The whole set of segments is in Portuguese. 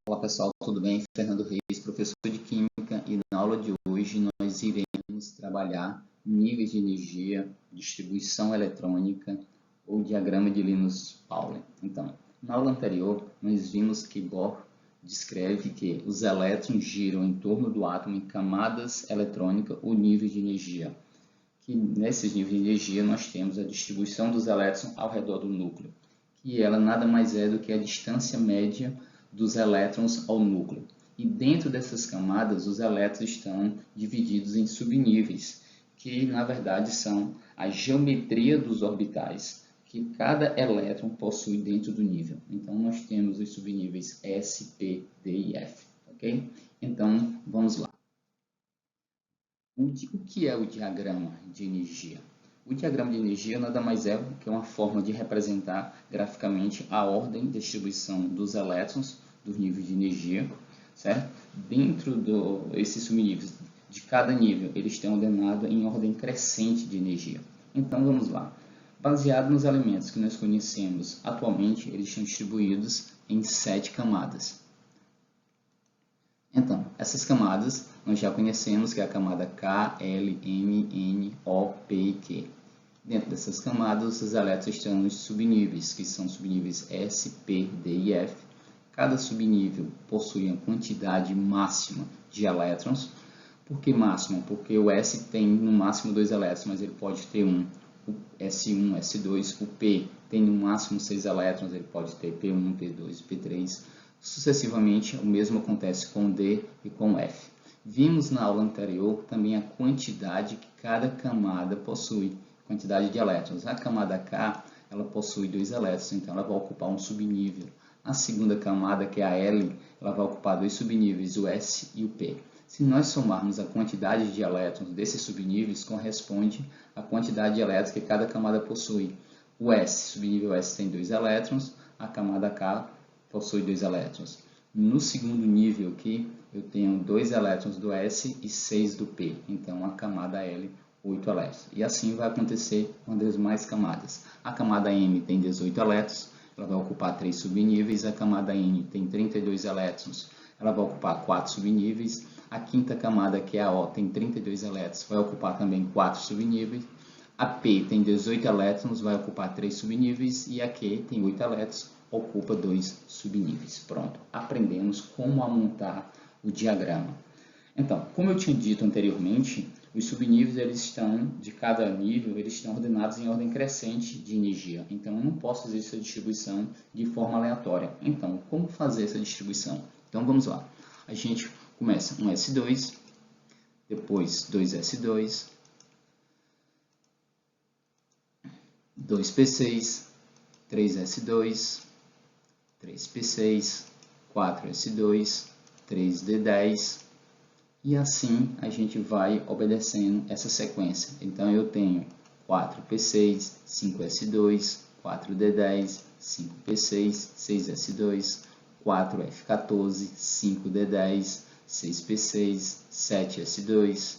Olá pessoal, tudo bem? Fernando Reis, professor de Química, e na aula de hoje nós iremos trabalhar níveis de energia, distribuição eletrônica ou diagrama de Linus-Pauling. Então, na aula anterior nós vimos que Bohr descreve que os elétrons giram em torno do átomo em camadas eletrônicas ou níveis de energia. Que nesses níveis de energia nós temos a distribuição dos elétrons ao redor do núcleo, que ela nada mais é do que a distância média dos elétrons ao núcleo. E dentro dessas camadas, os elétrons estão divididos em subníveis, que na verdade são a geometria dos orbitais que cada elétron possui dentro do nível. Então, nós temos os subníveis S, P, D e F. Ok? Então, vamos lá. O que é o diagrama de energia? O diagrama de energia nada mais é do que uma forma de representar graficamente a ordem de distribuição dos elétrons dos níveis de energia, certo? Dentro desses subníveis de cada nível, eles estão ordenados em ordem crescente de energia. Então, vamos lá. Baseado nos elementos que nós conhecemos atualmente, eles estão distribuídos em 7 camadas. Então, essas camadas nós já conhecemos, que é a camada K, L, M, N, O, P e Q. Dentro dessas camadas, os elétrons estão nos subníveis, que são subníveis S, P, D e F. Cada subnível possui uma quantidade máxima de elétrons. Por que máxima? Porque o S tem no máximo 2 elétrons, mas ele pode ter um. O S1, S2, o P tem no máximo 6 elétrons, ele pode ter P1, P2, P3. Sucessivamente, o mesmo acontece com o D e com o F. Vimos na aula anterior também a quantidade que cada camada possui, quantidade de elétrons. A camada K, ela possui 2 elétrons, então ela vai ocupar um subnível. A segunda camada, que é a L, ela vai ocupar 2 subníveis, o S e o P. Se nós somarmos a quantidade de elétrons desses subníveis, corresponde à quantidade de elétrons que cada camada possui. O S, subnível S, tem 2 elétrons, a camada K possui 2 elétrons. No segundo nível aqui, eu tenho 2 elétrons do S e 6 do P. Então, a camada L, 8 elétrons. E assim vai acontecer com as demais camadas. A camada M tem 18 elétrons, ela vai ocupar 3 subníveis. A camada N tem 32 elétrons, ela vai ocupar 4 subníveis. A quinta camada, que é a O, tem 32 elétrons, vai ocupar também 4 subníveis. A P tem 18 elétrons, vai ocupar 3 subníveis. E a Q tem 8 elétrons, ocupa 2 subníveis. Pronto, aprendemos como montar o diagrama. Então, como eu tinha dito anteriormente, os subníveis eles estão, de cada nível, eles estão ordenados em ordem crescente de energia. Então, eu não posso fazer essa distribuição de forma aleatória. Então, como fazer essa distribuição? Então, vamos lá. A gente começa um S2, depois 2S2, 2P6, 3S2, 3P6, 4S2, 3D10, e assim a gente vai obedecendo essa sequência. Então, eu tenho 4P6, 5S2, 4D10, 5P6, 6S2, 4F14, 5D10, 6P6, 7S2,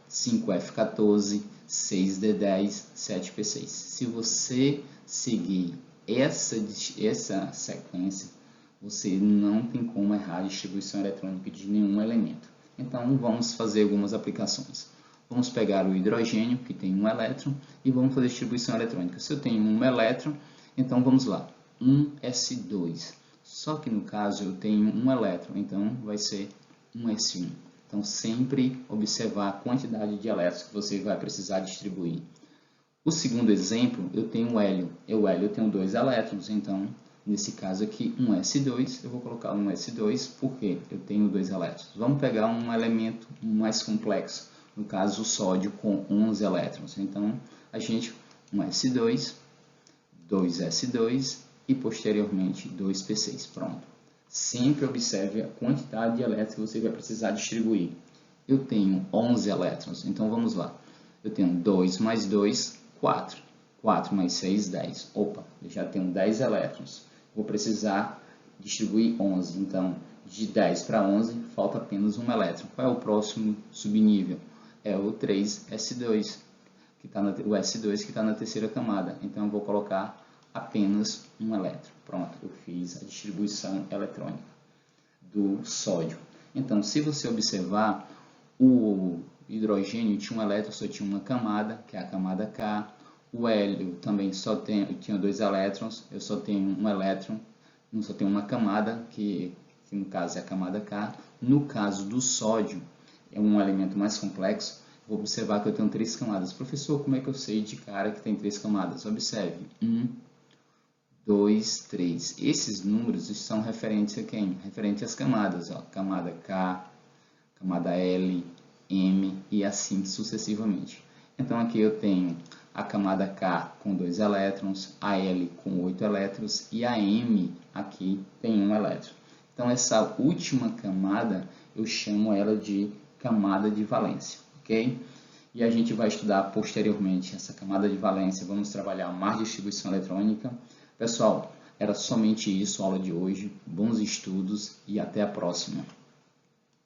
5F14, 6D10, 7P6. Se você seguir essa sequência, você não tem como errar a distribuição eletrônica de nenhum elemento. Então, vamos fazer algumas aplicações. Vamos pegar o hidrogênio, que tem 1 elétron, e vamos fazer a distribuição eletrônica. Se eu tenho 1 elétron, então vamos lá, 1s2. Só que no caso eu tenho 1 elétron, então vai ser 1s1. Então, sempre observar a quantidade de elétrons que você vai precisar distribuir. O segundo exemplo, eu tenho o hélio. O hélio eu tenho 2 elétrons, então, nesse caso aqui, 1s2, eu vou colocar 1s2 porque eu tenho 2 elétrons. Vamos pegar um elemento mais complexo, no caso o sódio com 11 elétrons. Então, a gente, 1s2, 2s2 e posteriormente 2p6. Pronto. Sempre observe a quantidade de elétrons que você vai precisar distribuir. Eu tenho 11 elétrons, então vamos lá. Eu tenho 2 mais 2, 4. 4 mais 6, 10. Opa, eu já tenho 10 elétrons. Vou precisar distribuir 11. Então, de 10 para 11, falta apenas 1 elétron. Qual é o próximo subnível? É o 3S2, o S2 que está na terceira camada. Então, eu vou colocar apenas um elétron. Pronto, eu fiz a distribuição eletrônica do sódio. Então, se você observar, o hidrogênio tinha um elétron, só tinha uma camada, que é a camada K. O hélio também tinha 2 elétrons, eu só tenho um elétron, só tenho uma camada, que no caso é a camada K. No caso do sódio, é um elemento mais complexo, vou observar que eu tenho 3 camadas. Professor, como é que eu sei de cara que tem 3 camadas? Observe, 1, 2, 3. Esses números são referentes a quem? Referente às camadas, ó. Camada K, camada L, M e assim sucessivamente. Então aqui eu tenho a camada K com 2 elétrons, a L com 8 elétrons e a M aqui tem 1 elétron. Então essa última camada eu chamo ela de camada de valência, ok? E a gente vai estudar posteriormente essa camada de valência, vamos trabalhar mais distribuição eletrônica. Pessoal, era somente isso a aula de hoje. Bons estudos e até a próxima.